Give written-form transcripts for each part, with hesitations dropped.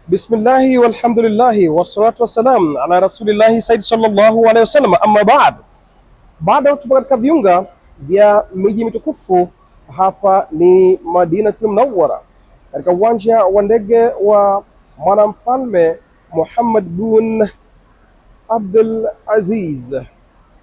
Bismillahi walhamdulillahi wassalatu wassalam ala rasulillahi sayyid sallallahu alaihi wasallam, amma baad. Bado tupo katika viunga vya miji mitukufu. Hapa ni Madinatul Munawwara, katika uwanja wa ndege wa mwanamfalme Muhammad bin Abdul Aziz,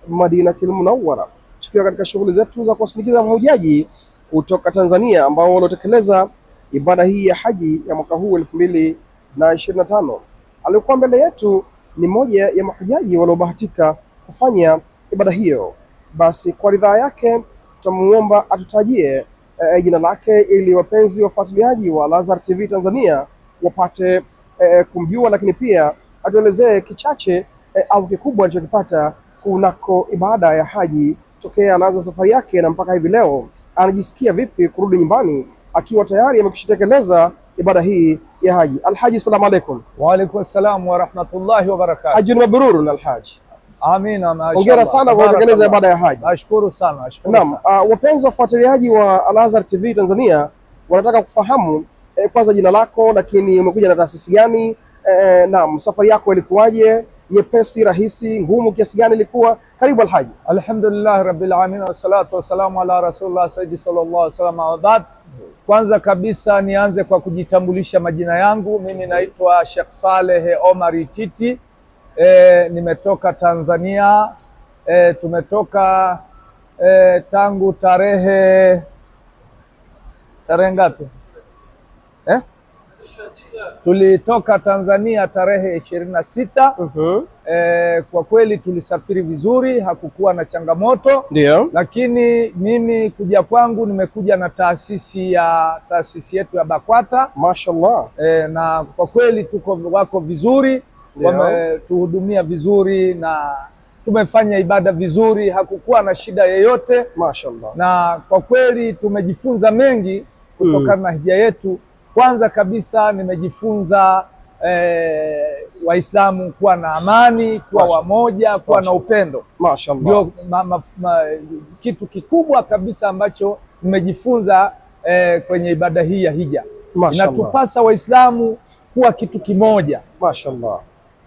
Madinatul Munawwara, tukiwa katika shughuli zetu za kuwasindikiza mahujaji kutoka Tanzania ambao waliotekeleza ibada hii ya haji ya mwaka huu 2025. Alikuwa mbele yetu ni moja ya mahujaji waliobahatika kufanya ibada hiyo. Basi kwa ridhaa yake tutamuomba atutajie jina lake ili wapenzi wafuatiliaji wa Al-Azhar TV Tanzania wapate kumjua, lakini pia atuelezee kichache au kikubwa alichokipata kunako ibada ya haji tokea anaanza safari yake na mpaka hivi leo. Anajisikia vipi kurudi nyumbani akiwa tayari amekushitekeleza ibada hii ya haji. Alhaji, salamu alaikum. Wa alaikum assalam wa rahmatullahi wa barakatuh. Hajjun mabrurun alhaji. Amina, mashallah. Hongera sana kwa kutekeleza ibada ya haji. Nashukuru sana, nashukuru sana. Naam, wapenzi wafuatiliaji wa Al-Azhar TV Tanzania wanataka kufahamu kwanza jina lako, lakini umekuja na taasisi gani? Naam, safari yako ilikuwaje? Nyepesi, rahisi, ngumu kiasi gani ilikuwa? Karibu alhaji. Alhamdulillah rabbil alamin wa salatu wa salamu ala rasulillah sayyidi sallallahu alaihi wasallam wa ba'd. Kwanza kabisa nianze kwa kujitambulisha majina yangu. Mimi naitwa Sheikh Saleh Omar Titi. Nimetoka Tanzania. Tumetoka tangu tarehe ngapi? Tulitoka Tanzania tarehe 26. Kwa kweli tulisafiri vizuri, hakukuwa na changamoto. Ndio. Lakini mimi kuja kwangu nimekuja na taasisi yetu ya BAKWATA. Mashallah. Na kwa kweli wako vizuri, wametuhudumia vizuri na tumefanya ibada vizuri, hakukuwa na shida yoyote. Mashallah. Na kwa kweli tumejifunza mengi kutokana na hija yetu. Kwanza kabisa nimejifunza Waislamu kuwa na amani, kuwa wamoja, kuwa na upendo. Mashallah. Ndio kitu kikubwa kabisa ambacho nimejifunza kwenye ibada hii ya hija. Inatupasa Waislamu kuwa kitu kimoja. Mashallah.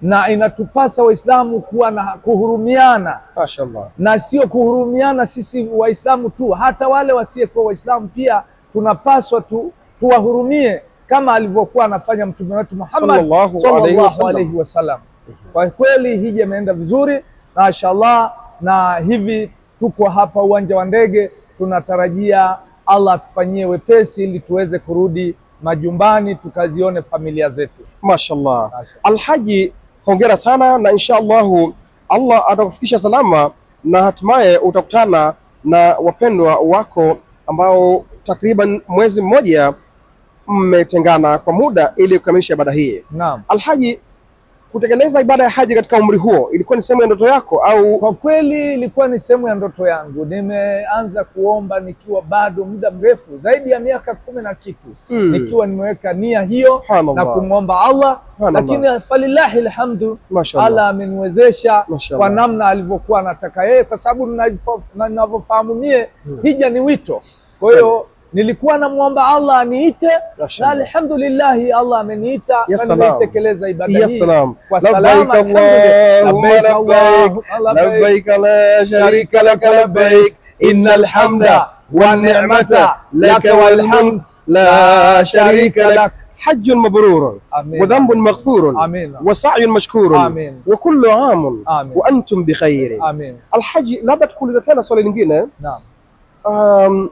Na inatupasa Waislamu kuwa na kuhurumiana. Mashallah. Na sio kuhurumiana sisi Waislamu tu, hata wale wasiyekuwa Waislamu pia tunapaswa tuwahurumie kama alivyokuwa anafanya mtume wetu Muhammad sallallahu alaihi wasallam. Kwa kweli hija imeenda vizuri mashaallah, na hivi tuko hapa uwanja wa ndege, tunatarajia Allah atufanyie wepesi ili tuweze kurudi majumbani tukazione familia zetu. Mashaallah. Alhaji, hongera sana, na inshallah Allah atakufikisha salama na hatimaye utakutana na wapendwa wako ambao takriban mwezi mmoja mmetengana kwa muda ili kukamilisha ibada hii. Naam. Alhaji, kutekeleza ibada ya haji katika umri huo ilikuwa ni sehemu ya ndoto yako au? Kwa kweli ilikuwa ni sehemu ya ndoto yangu. Nimeanza kuomba nikiwa bado muda mrefu, zaidi ya miaka 10 na kitu. Nikiwa nimeweka nia hiyo na kumwomba Allah. Lakini falillahi alhamdu, Allah ameniwezesha kwa namna alivyokuwa anataka yeye, kwa sababu ninavyofahamu mie hija ni wito. Kwa hiyo nilikuwa namuomba Allah aniite, na alhamdulillah Allah ameniita na nimetekeleza ibada hii kwa salama. Labbaik la sharika lak labbaik innal hamda wan ni'mata lak wal hamd la sharika lak. Hajjun mabrurun wa dhanbun maghfurun wa sa'yun mashkurun wa kullu 'amun wa antum bi khairin. Alhaji, labda tukuulize tena swali lingine. Naam.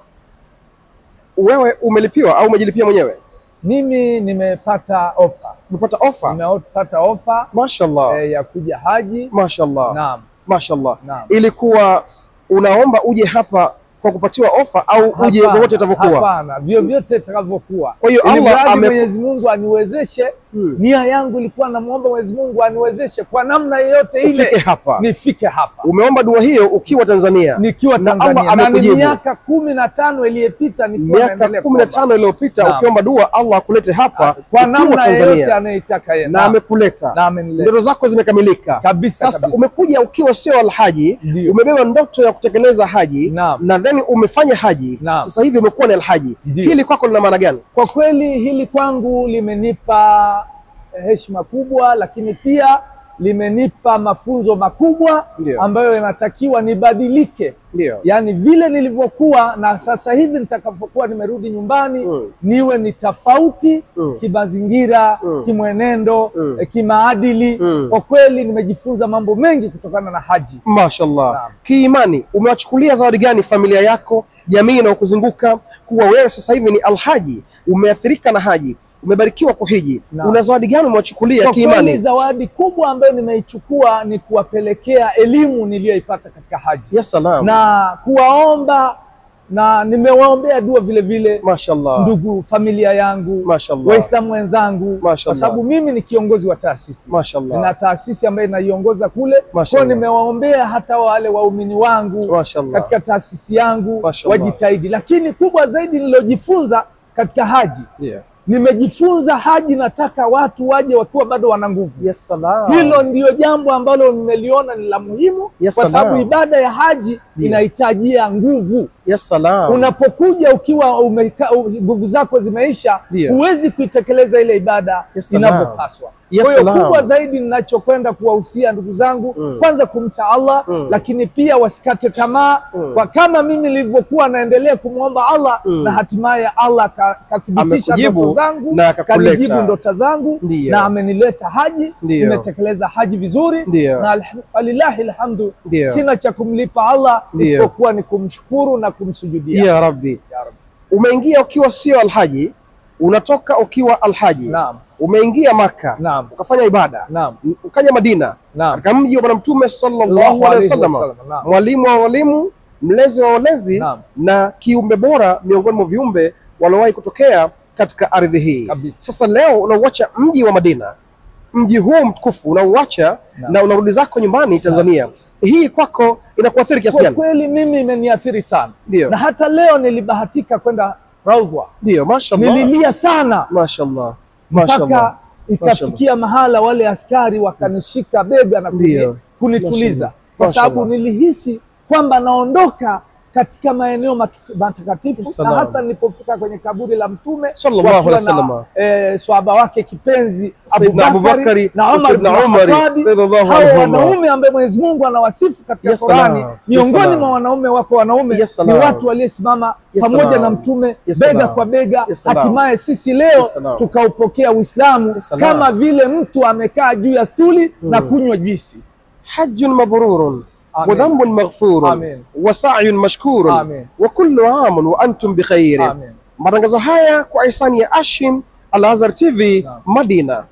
Wewe umelipiwa au umejilipia mwenyewe? Mimi nimepata ofa. Umepata ofa? Nimepata ofa. Mashallah. Ya kuja haji. Mashallah. Naam. Mashallah. Naam. Ilikuwa unaomba uje hapa kwa kupatiwa ofa au uje wote itavyokuwa? Hapana, vyovyote itakavyokuwa. Kwa hiyo Allah Mwenyezi Mungu aniwezeshe. Nia yangu ilikuwa namuomba Mwenyezi Mungu aniwezeshe kwa namna yoyote ile nifike hapa. Umeomba dua hiyo ukiwa Tanzania? Nikiwa Tanzania. Na ni miaka 15 iliyopita nikiwa naendelea. Miaka 15 iliyopita ukiomba dua Allah akulete hapa kwa namna yoyote anayotaka yeye. Na amekuleta. Ndoto zako zimekamilika kabisa. Sasa umekuja ukiwa sio alhaji, umebeba ndoto ya kutekeleza haji na then umefanya haji. Sasa hivi umekuwa ni alhaji. Hili kwako lina maana gani? Kwa kweli hili kwangu limenipa heshima kubwa, lakini pia limenipa mafunzo makubwa ambayo yanatakiwa nibadilike. Yani vile nilivyokuwa na sasa hivi nitakapokuwa nimerudi nyumbani niwe ni tofauti kimazingira, kimwenendo, kimaadili. Kwa kweli nimejifunza mambo mengi kutokana na haji. Mashaallah. Kiimani umewachukulia zawadi gani familia yako, jamii inayokuzunguka, kuwa wewe sasa hivi ni alhaji, umeathirika na haji, umebarikiwa kuhiji? Una zawadi gani umewachukulia kiimani? Kwa zawadi kubwa ambayo nimeichukua ni kuwapelekea elimu niliyoipata katika haji. Ya salam. Na kuwaomba, na nimewaombea dua vile vile. Mashaallah. Ndugu familia yangu, mashaallah, Waislamu wenzangu, kwa sababu mimi ni kiongozi wa taasisi. Mashaallah. Na taasisi ambayo naiongoza kule. Kwa nimewaombea hata wale waumini wangu katika taasisi yangu wajitahidi. Lakini kubwa zaidi nilojifunza katika haji, nimejifunza haji nataka watu waje wakiwa bado wana nguvu. Yes, salam. Hilo ndio jambo ambalo nimeliona ni la muhimu. Yes, kwa sababu ibada ya haji inahitajia nguvu. Yes, salam. Unapokuja ukiwa nguvu zako zimeisha, huwezi kuitekeleza ile ibada inavyopaswa. Kwa hiyo kubwa zaidi ninachokwenda kuwahusia ndugu zangu, kwanza kumcha Allah, lakini pia wasikate tamaa. Kwa kama mimi nilivyokuwa naendelea kumwomba Allah, na hatimaye Allah kathibitisha ndoto zangu, kanijibu ndoto zangu, na amenileta haji. Nimetekeleza haji vizuri, na falillahi alhamdu. Sina cha kumlipa Allah isipokuwa ni kumshukuru na kumsujudia. Ya Rabbi. Umeingia ukiwa sio alhaji, unatoka ukiwa alhaji. Umeingia Maka, ukafanya ibada, ukaja Madina, katika mji wa Bwana Mtume sallallahu alaihi wasallam, mwalimu wa walimu, mlezi wa walezi, na kiumbe bora miongoni mwa viumbe waliowahi kutokea katika ardhi hii. Sasa leo unauacha mji wa Madina, mji huu mtukufu unauacha, na unarudi zako nyumbani Tanzania. Hii kwako inakuathiri kiasi gani? Kwa kweli mimi imeniathiri sana. Na hata leo nilibahatika kwenda Raudha. Mashaallah. Nililia sana. Mashaallah. Mpaka ikafikia mahala wale askari wakanishika bega na kunituliza, kwa sababu nilihisi kwamba naondoka katika maeneo matakatifu, na hasa nilipofika kwenye kaburi la Mtume sallallahu alaihi wasallam, swahaba wake kipenzi Abu Bakari na Umar bin Khattab, hao wanaume ambao Mwenyezi Mungu anawasifu katika Qur'ani. Miongoni mwa wanaume wako wanaume ni watu waliosimama pamoja na Mtume bega kwa bega. Hatimaye sisi leo tukaupokea Uislamu kama vile mtu amekaa juu ya stuli na kunywa juisi. Hajjun mabrurun وذنب مغفور وسعي مشكور وكل عام وأنتم بخير. Matangazo haya kwa ihsani ya Ashim Al Azhar TV Madina.